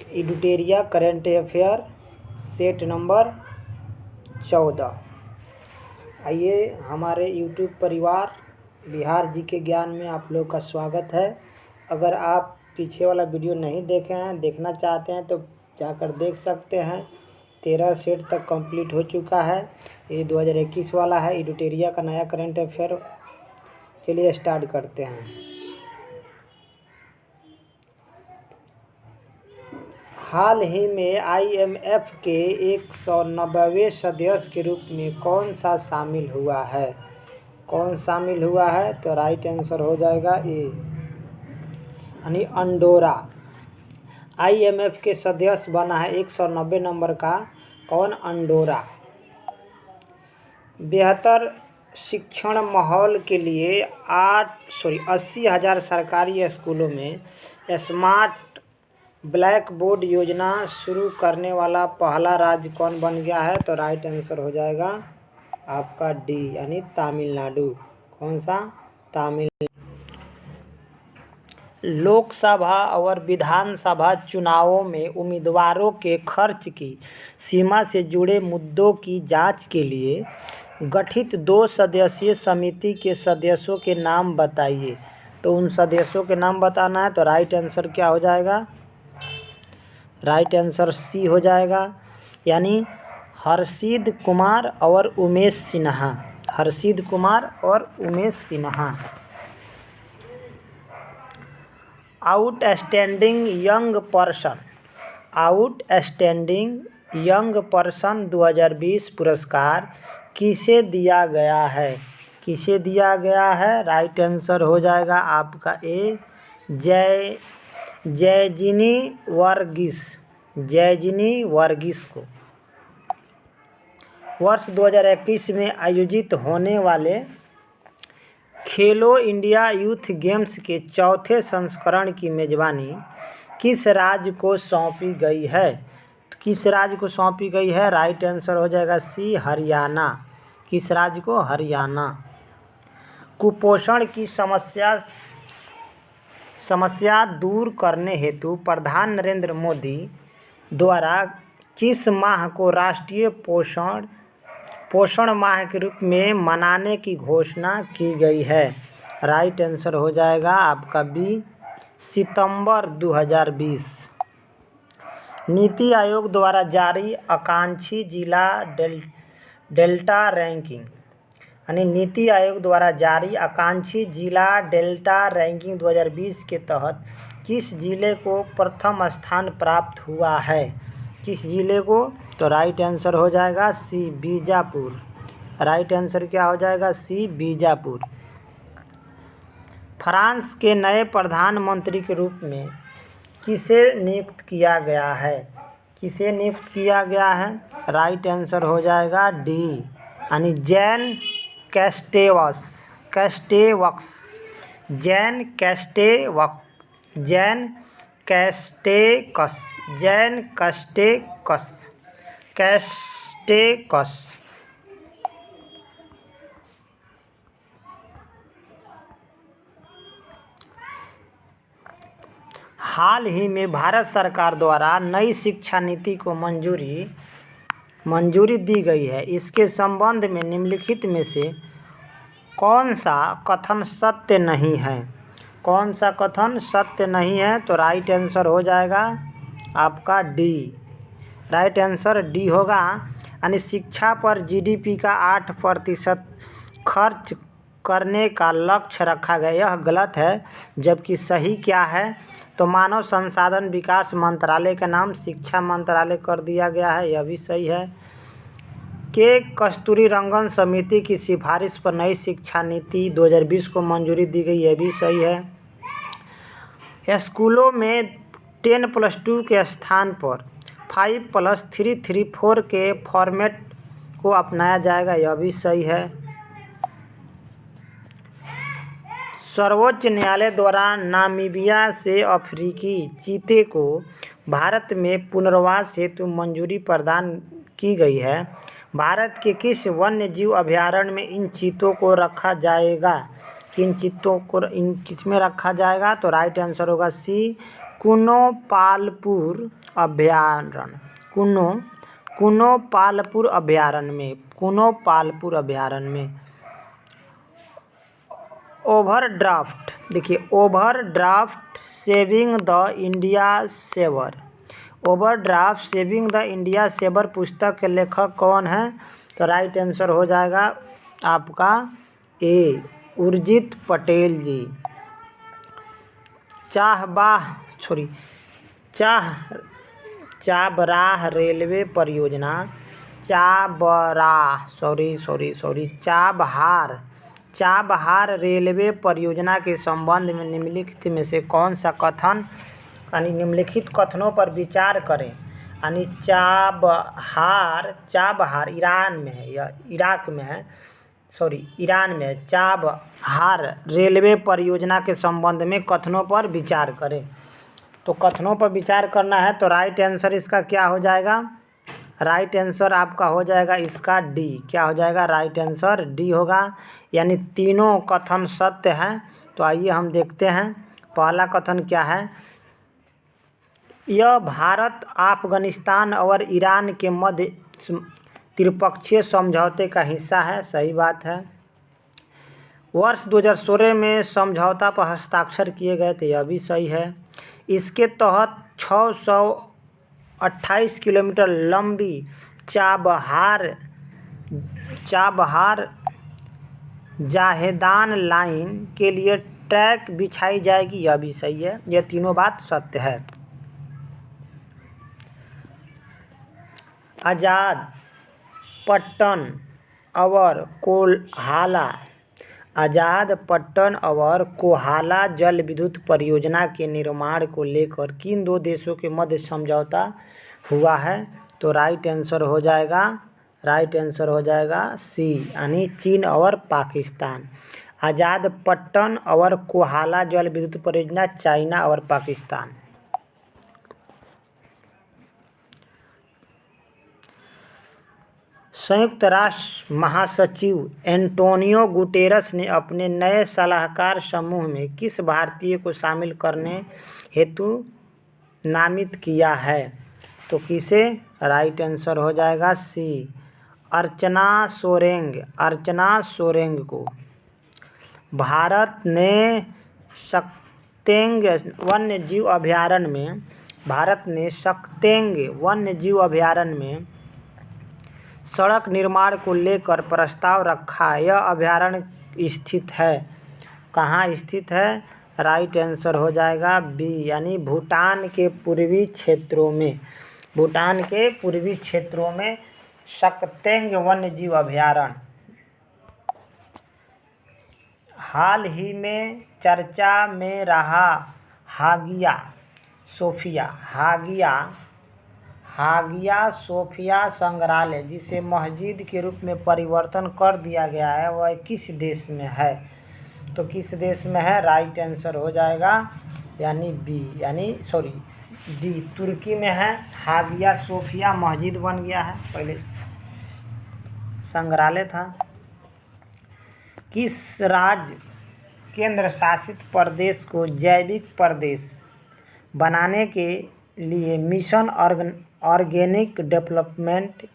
एडिटोरिया current affair set number 14। आइए, हमारे YouTube परिवार बिहार जी के ज्ञान में आप लोग का स्वागत है। अगर आप पीछे वाला वीडियो नहीं देखे हैं, देखना चाहते हैं तो जाकर देख सकते हैं। 13 सेट तक कंप्लीट हो चुका है। ये 2021 वाला है, एडिटोरिया का नया करंट अफेयर। चलिए स्टार्ट करते हैं। हाल ही में IMF के 190वें सदस्य के रूप में कौन सा शामिल हुआ है? कौन शामिल हुआ है? तो राइट आंसर हो जाएगा ए, यानी अंडोरा। IMF के सदस्य बना है 190 नंबर का कौन? अंडोरा। बेहतर शिक्षण माहौल के लिए 80,000 सरकारी स्कूलों में स्मार्ट ब्लैक बोर्ड योजना शुरू करने वाला पहला राज्य कौन बन गया है? तो राइट आंसर हो जाएगा आपका डी, यानी तमिलनाडु। कौन सा? तमिलनाडु। लोकसभा और विधानसभा चुनावों में उम्मीदवारों के खर्च की सीमा से जुड़े मुद्दों की जांच के लिए गठित 2 सदस्यीय समिति के सदस्यों के नाम बताइए। तो उन सदस्यों के नाम बताना है। तो राइट आंसर क्या हो जाएगा? राइट आंसर सी हो जाएगा, यानी हर्षिद कुमार और उमेश सिन्हा। हर्षिद कुमार और Umesh Sinha. Outstanding young person. Outstanding young person 2020 पुरस्कार किसे दिया गया है? किसे दिया गया है? राइट आंसर हो जाएगा आपका ए, जयजिनी वर्गीस। जयजिनी वर्गीस को। वर्ष 2021 में आयोजित होने वाले खेलो इंडिया यूथ गेम्स के चौथे संस्करण की मेजबानी किस राज्य को सौंपी गई है? किस राज्य को सौंपी गई है? राइट आंसर हो जाएगा सी, हरियाणा। किस राज्य को? हरियाणा। कुपोषण की समस्या दूर करने हेतु प्रधान नरेंद्र मोदी द्वारा किस माह को राष्ट्रीय पोषण माह के रूप में मनाने की घोषणा की गई है? राइट आंसर हो जाएगा आपका बी, सितंबर 2020। नीति आयोग द्वारा जारी आकांक्षी जिला डेल्टा रैंकिंग, यानी नीति आयोग द्वारा जारी आकांक्षी जिला डेल्टा रैंकिंग 2020 के तहत किस जिले को प्रथम स्थान प्राप्त हुआ है? किस जिले को? तो राइट आंसर हो जाएगा सी, बीजापुर। राइट आंसर क्या हो जाएगा? सी, बीजापुर। फ्रांस के नए प्रधानमंत्री के रूप में किसे नियुक्त किया गया है? किसे नियुक्त किया गया है? राइट आंसर हो जाएगा डी, यानी जैन कैस्टेवक्स। जैन कैस्टेक्स। हाल ही में भारत सरकार द्वारा नई शिक्षा नीति को मंजूरी दी गई है। इसके संबंध में निम्नलिखित में से कौन सा कथन सत्य नहीं है? कौन सा कथन सत्य नहीं है? तो राइट आंसर हो जाएगा आपका डी। राइट आंसर डी होगा, यानी शिक्षा पर GDP का 8% खर्च करने का लक्ष्य रखा गया। यह गलत है, जबकि सही क्या है? तो मानव संसाधन विकास मंत्रालय का नाम शिक्षा मंत्रालय कर दिया गया है। यह भी सही है। के कस्तूरीरंगन समिति की सिफारिश पर नई शिक्षा नीति 2020 को मंजूरी दी गई। यह भी सही है। स्कूलों में 10+2 के स्थान पर 5+3+3+4 के फॉर्मेट को अपनाया जाएगा। यह भी सही है। सर्वोच्च न्यायालय द्वारा नामीबिया से अफ्रीकी चीते को भारत में पुनर्वास हेतु मंजूरी प्रदान की गई है। भारत के किस वन्य जीव अभयारण्य में इन चीतों को रखा जाएगा? किन चीतों को किस में रखा जाएगा? तो राइट आंसर होगा सी, कुनोपालपुर अभयारण्य कुनोपालपुर अभयारण्य में ओवरड्राफ्ट, देखिए overdraft saving the India saver, overdraft saving the India saver पुस्तक के लेखक कौन है? तो राइट आंसर हो जाएगा आपका ए उर्जित पटेल जी। चाबराह रेलवे परियोजना, चाबहार रेलवे परियोजना के संबंध में निम्नलिखित में से कौन सा कथन, यानी निम्नलिखित कथनों पर विचार करें। यानी चाबहार ईरान में है, या इराक में है, ईरान में है। चाबहार रेलवे परियोजना के संबंध में कथनों पर विचार करें। तो कथनों पर विचार करना है तो राइट आंसर इसका क्या हो जाएगा? राइट आंसर आपका हो जाएगा इसका डी। क्या हो जाएगा? राइट आंसर डी होगा, यानी तीनों कथन सत्य हैं। तो आइए हम देखते हैं पहला कथन क्या है। यह भारत, अफगानिस्तान और ईरान के मध्य त्रिपक्षीय समझौते का हिस्सा है। सही बात है। वर्ष 2016 में समझौता पर हस्ताक्षर किए गए थे। यह भी सही है। इसके तहत 628 किलोमीटर लंबी चाबहार जाहेदान लाइन के लिए ट्रैक बिछाई जाएगी। यह भी सही है। यह तीनों बात सत्य है। आज़ाद पट्टन और कोहाला जल विद्युत परियोजना के निर्माण को लेकर किन दो देशों के मध्य समझौता हुआ है? तो राइट आंसर हो जाएगा सी, यानी चीन और पाकिस्तान। आज़ाद पट्टन और कोहाला जल विद्युत परियोजना चाइना और पाकिस्तान। संयुक्त राष्ट्र महासचिव एंटोनियो गुटेरस ने अपने नए सलाहकार समूह में किस भारतीय को शामिल करने हेतु नामित किया है? तो किसे? राइट आंसर हो जाएगा सी, अर्चना सोरेंग को। भारत ने सक्तेंग वन्यजीव अभयारण्य में सड़क निर्माण को लेकर प्रस्ताव रखा। यह अभयारण्य स्थित है, कहाँ स्थित है? राइट आंसर हो जाएगा बी, यानी भूटान के पूर्वी क्षेत्रों में सक्तेंग वन्यजीव अभयारण्य। हाल ही में चर्चा में रहा हागिया सोफिया संग्रहालय, जिसे मस्जिद के रूप में परिवर्तन कर दिया गया है, वह किस देश में है? तो किस देश में है? राइट आंसर हो जाएगा यानी बी, डी, तुर्की में है। हागिया सोफिया मस्जिद बन गया है, पहले संग्रहालय था। किस राज्य केंद्र शासित प्रदेश को जैविक प्रदेश बनाने के लिए मिशन ऑर्गेनिक डेवलपमेंट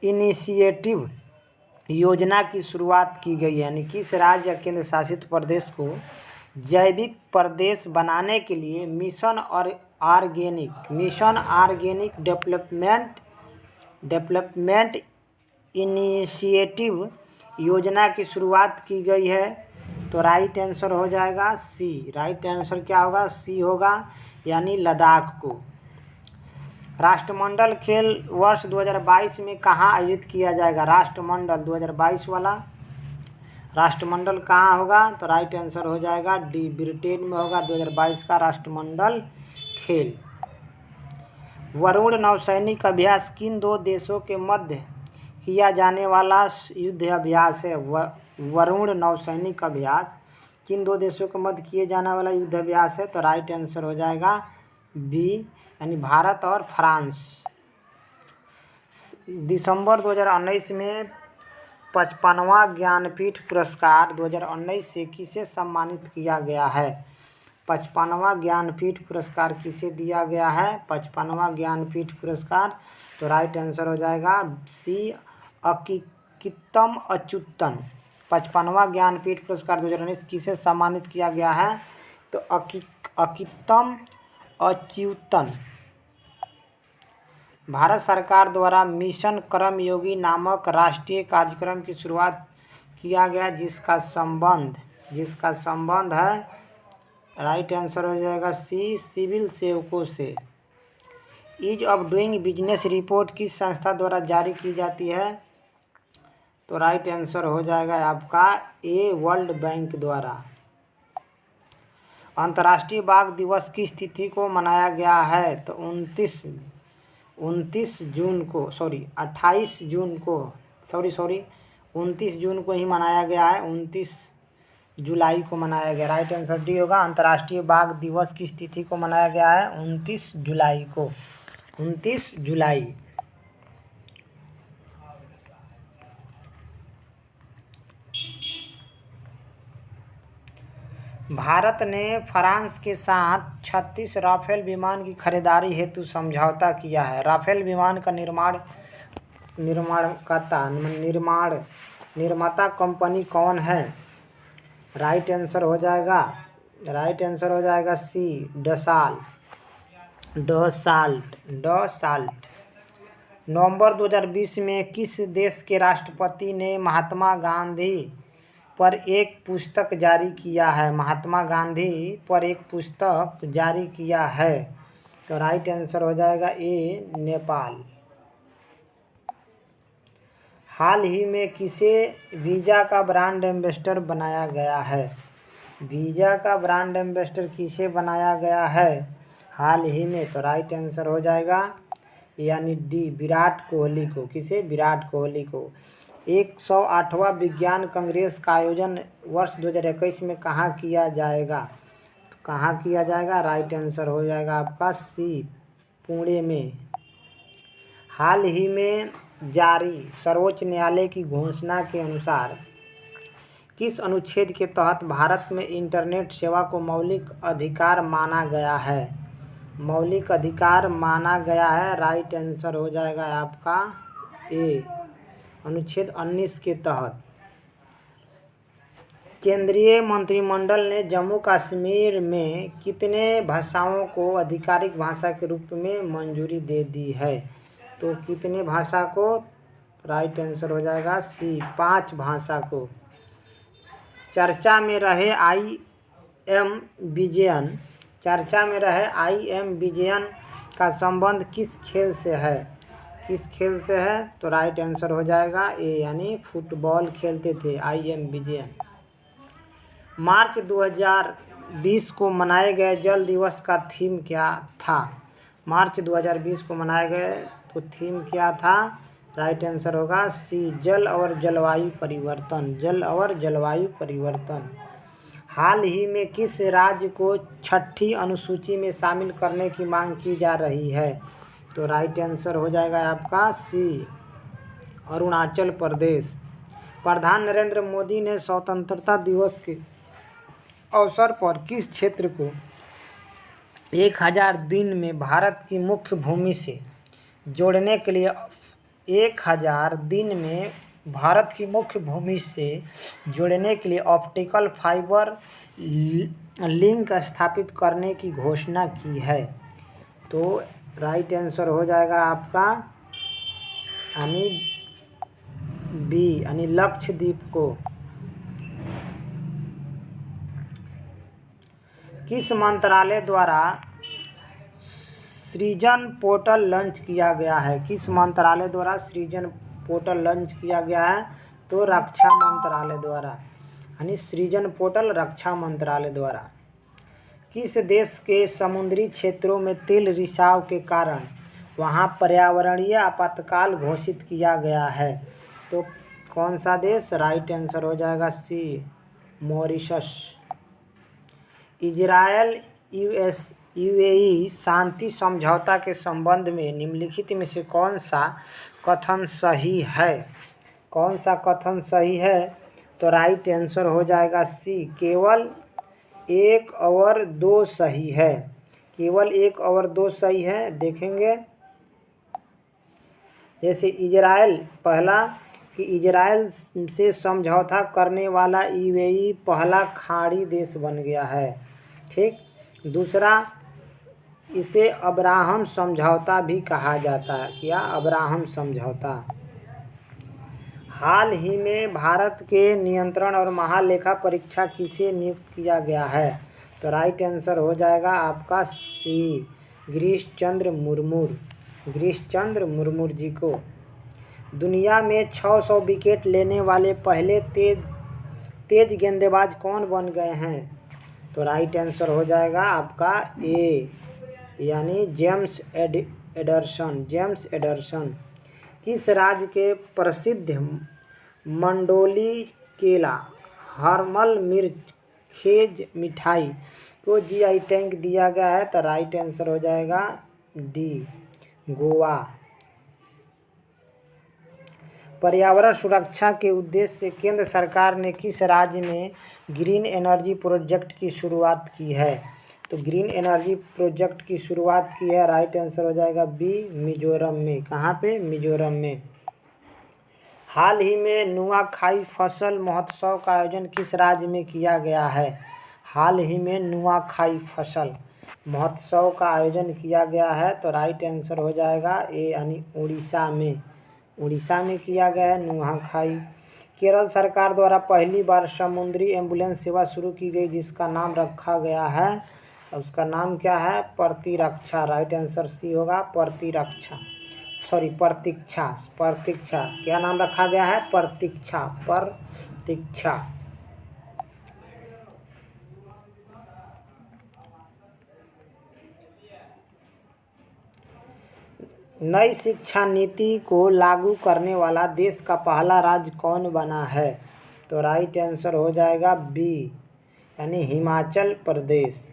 इनिशिएटिव योजना की शुरुआत की गई है? यानी किस राज्य या केंद्र शासित प्रदेश को जैविक प्रदेश बनाने के लिए मिशन ऑर्गेनिक डेवलपमेंट इनिशिएटिव योजना की शुरुआत की गई है? तो राइट आंसर हो जाएगा सी। राइट आंसर क्या होगा? सी होगा, यानी लद्दाख को। राष्ट्रमंडल खेल वर्ष 2022 में कहाँ आयोजित किया जाएगा? राष्ट्रमंडल 2022 वाला राष्ट्रमंडल कहाँ होगा? तो राइट आंसर हो जाएगा डी, ब्रिटेन में होगा 2022 का राष्ट्रमंडल खेल। वरुण नौसैनिक अभ्यास किन दो देशों के मध्य किया जाने वाला युद्ध अभ्यास है? वरुण नौसैनिक अभ्यास किन दो देशों के मध्य किए जाने वाला युद्ध अभ्यास है? तो राइट आंसर हो जाएगा बी, यानी भारत और फ्रांस। दिसंबर 2019 में 55वां ज्ञानपीठ पुरस्कार 2019 से किसे सम्मानित किया गया है? 55वां ज्ञानपीठ पुरस्कार किसे दिया गया है? 55वां ज्ञानपीठ पुरस्कार, तो राइट आंसर हो जाएगा सी अकित्तम अच्युतन। 55वां ज्ञानपीठ पुरस्कार 2019 किसे सम्मानित किया गया है? तो अकित्तम अच्युतन। भारत सरकार द्वारा मिशन कर्मयोगी नामक राष्ट्रीय कार्यक्रम की शुरुआत किया गया जिसका संबंध है, राइट आंसर हो जाएगा सी सिविल सेवकों से। Ease of doing business report किस संस्था द्वारा जारी की जाती है? तो राइट आंसर हो जाएगा आपका ए वर्ल्ड बैंक द्वारा। अंतर्राष्ट्रीय बाघ दिवस किस तिथि को मनाया गया है? तो 28 जून को ही मनाया गया है, 29 जुलाई को मनाया गया। राइट आंसर डी होगा। अंतर्राष्ट्रीय बाघ दिवस किस तिथि को मनाया गया है? 29 जुलाई को, 29 जुलाई। भारत ने फ्रांस के साथ 36 राफेल विमान की खरीदारी हेतु समझौता किया है। राफेल विमान का निर्माता कंपनी कौन है? राइट आंसर हो जाएगा सी डसाल्ट। नवंबर 2020 में किस देश के राष्ट्रपति ने महात्मा गांधी पर एक पुस्तक जारी किया है? महात्मा गांधी पर एक पुस्तक जारी किया है, तो राइट आंसर हो जाएगा ए नेपाल। हाल ही में किसे वीजा का ब्रांड एम्बेसडर बनाया गया है? वीजा का ब्रांड एम्बेसडर किसे बनाया गया है हाल ही में? तो राइट आंसर हो जाएगा यानी डी विराट कोहली को। किसे? विराट कोहली को। 108वां विज्ञान कांग्रेस का आयोजन वर्ष 2021 में कहाँ किया जाएगा? तो कहाँ किया जाएगा? राइट आंसर हो जाएगा आपका सी पुणे में। हाल ही में जारी सर्वोच्च न्यायालय की घोषणा के अनुसार किस अनुच्छेद के तहत भारत में इंटरनेट सेवा को मौलिक अधिकार माना गया है? मौलिक अधिकार माना गया है, राइट आंसर हो जाएगा आपका ए अनुच्छेद 19 के तहत। केंद्रीय मंत्रिमंडल ने जम्मू कश्मीर में कितने भाषाओं को आधिकारिक भाषा के रूप में मंजूरी दे दी है? तो कितने भाषा को? राइट आंसर हो जाएगा सी 5 भाषा को। चर्चा में रहे आई एम विजयन का संबंध किस खेल से है? तो राइट आंसर हो जाएगा ए यानी फुटबॉल खेलते थे आई एम विजयन। मार्च 2020 को मनाए गए जल दिवस का थीम क्या था? मार्च 2020 को मनाए गए तो थीम क्या था? राइट आंसर होगा सी जल और जलवायु परिवर्तन। हाल ही में किस राज्य को 6ठी अनुसूची में शामिल करने की मांग की जा रही है? तो राइट आंसर हो जाएगा आपका सी अरुणाचल प्रदेश। प्रधान नरेंद्र मोदी ने स्वतंत्रता दिवस के अवसर पर किस क्षेत्र को 1000 दिन में भारत की मुख्य भूमि से जोड़ने के लिए 1000 दिन में भारत की मुख्य भूमि से जोड़ने के लिए ऑप्टिकल फाइबर लिंक स्थापित करने की घोषणा की है? तो राइट आंसर हो जाएगा आपका यानी बी यानी लक्षद्वीप को। किस मंत्रालय द्वारा सृजन पोर्टल लॉन्च किया गया है? किस मंत्रालय द्वारा सृजन पोर्टल लॉन्च किया गया है? तो रक्षा मंत्रालय द्वारा, यानी सृजन पोर्टल रक्षा मंत्रालय द्वारा। किस देश के समुद्री क्षेत्रों में तेल रिसाव के कारण वहां पर्यावरणीय आपातकाल घोषित किया गया है? तो कौन सा देश? राइट आंसर हो जाएगा सी मॉरिशस। इजरायल यूएई शांति समझौता के संबंध में निम्नलिखित में से कौन सा कथन सही है? तो राइट आंसर हो जाएगा सी केवल एक और दो सही है, केवल एक और दो सही है। देखेंगे जैसे इजराइल, पहला कि इजराइल से समझौता करने वाला यूएई पहला खाड़ी देश बन गया है। ठीक। दूसरा, इसे अब्राहम समझौता भी कहा जाता है। क्या? अब्राहम समझौता। हाल ही में भारत के नियंत्रण और महालेखा परीक्षा किसे नियुक्त किया गया है? तो राइट आंसर हो जाएगा आपका सी, गिरीश चंद्र मुर्मू। गिरीश चंद्र मुर्मू जी को। दुनिया में 600 विकेट लेने वाले पहले तेज गेंदबाज कौन बन गए हैं? तो राइट आंसर हो जाएगा आपका ए, यानी जेम्स एडरसन। James Anderson. किस राज्य के प्रसिद्ध मंडोली केला, हर्मल मिर्च, खेज मिठाई को जीआई टैग दिया गया है? तो राइट आंसर हो जाएगा डी, गोवा। पर्यावरण सुरक्षा के उद्देश्य से केंद्र सरकार ने किस राज्य में ग्रीन एनर्जी प्रोजेक्ट की शुरुआत की है? तो ग्रीन एनर्जी प्रोजेक्ट की शुरुआत की है, राइट आंसर हो जाएगा बी, मिजोरम में। कहाँ पे? मिजोरम में। हाल ही में नुआखाई फसल महोत्सव का आयोजन किस राज्य में किया गया है? हाल ही में नुआखाई फसल महोत्सव का आयोजन किया गया है, तो राइट आंसर हो जाएगा ए, यानी उड़ीसा में। उड़ीसा में किया गया है नुआखाई। केरल सरकार द्वारा पहली बार समुद्री एम्बुलेंस सेवा शुरू की गई, जिसका नाम रखा गया है, उसका नाम क्या है? प्रतिरक्षा। राइट आंसर सी होगा, प्रतिरक्षा। सॉरी, प्रतीक्षा। प्रतीक्षा। क्या नाम रखा गया है? प्रतीक्षा। प्रतीक्षा। नई शिक्षा नीति को लागू करने वाला देश का पहला राज्य कौन बना है? तो राइट आंसर हो जाएगा बी, यानी हिमाचल प्रदेश।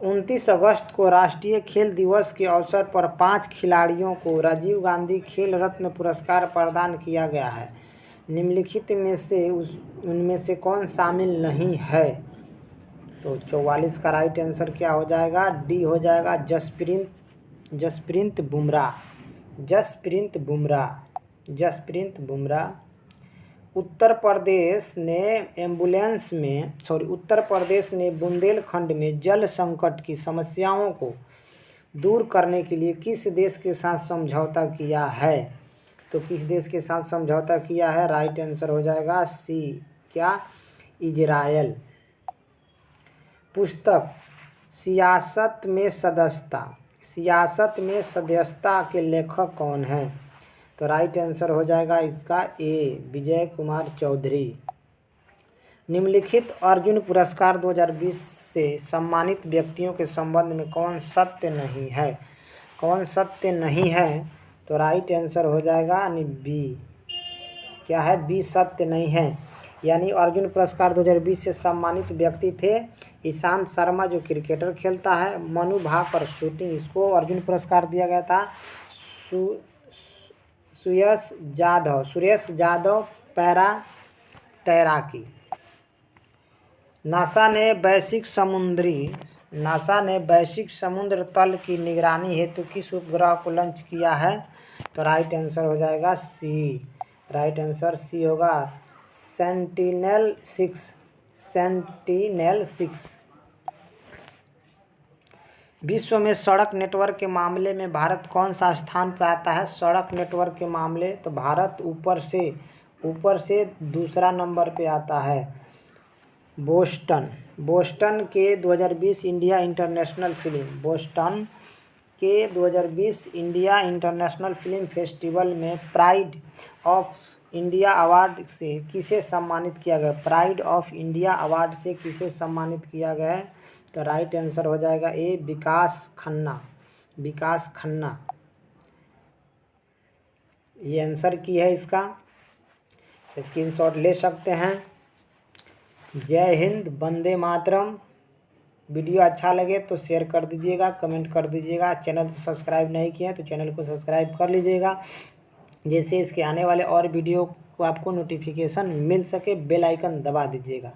29 अगस्त को राष्ट्रीय खेल दिवस के अवसर पर 5 खिलाड़ियों को राजीव गांधी खेल रत्न पुरस्कार प्रदान किया गया है। निम्नलिखित में से उनमें से कौन शामिल नहीं है? तो 44 का राइट आंसर क्या हो जाएगा? डी हो जाएगा, जसप्रीत बुमराह। जसप्रीत बुमराह। जसप्रीत बुमराह। उत्तर प्रदेश ने बुंदेलखंड में जल संकट की समस्याओं को दूर करने के लिए किस देश के साथ समझौता किया है? तो किस देश के साथ समझौता किया है? राइट आंसर हो जाएगा सी, क्या? इजराइल। पुस्तक सियासत में सदस्यता के लेखक कौन हैं? तो राइट आंसर हो जाएगा इसका ए, विजय कुमार चौधरी। निम्नलिखित अर्जुन पुरस्कार 2020 से सम्मानित व्यक्तियों के संबंध में कौन सत्य नहीं है? कौन सत्य नहीं है? तो राइट आंसर हो जाएगा यानी बी, क्या है? बी, सत्य नहीं है। यानी अर्जुन पुरस्कार 2020 से सम्मानित व्यक्ति थे ईशांत शर्मा, जो क्रिकेटर खेलता है, मनु भाकर शूटिंग, इसको अर्जुन पुरस्कार दिया गया था। सुरेश जादव पैरा तैराकी। नासा ने वैश्विक समुद्र तल की निगरानी हेतु किस उपग्रह को लॉन्च किया है? तो राइट आंसर हो जाएगा सी। राइट आंसर सी होगा, सेंटिनेल-6। सेंटिनेल-6। विश्व में सड़क नेटवर्क के मामले में भारत कौन सा स्थान पर आता है? सड़क नेटवर्क के मामले तो भारत ऊपर से दूसरा नंबर पे आता है। बोस्टन के 2020 इंडिया इंटरनेशनल फिल्म फेस्टिवल में प्राइड ऑफ इंडिया अवार्ड से किसे सम्मानित किया गया? प्राइड ऑफ इंडिया अवार्ड से किसे सम्मानित किया गया है? तो राइट आंसर हो जाएगा ए, विकास खन्ना। विकास खन्ना, ये आंसर की है इसका। स्क्रीनशॉट ले सकते हैं। जय हिंद, वंदे मातरम। वीडियो अच्छा लगे तो शेयर कर दीजिएगा, कमेंट कर दीजिएगा। चैनल को सब्सक्राइब नहीं किए हैं तो चैनल को सब्सक्राइब कर लीजिएगा, जैसे इसके आने वाले और वीडियो को आपको नोटिफिकेशन मिल सके बेल आइकन दबा दीजिएगा।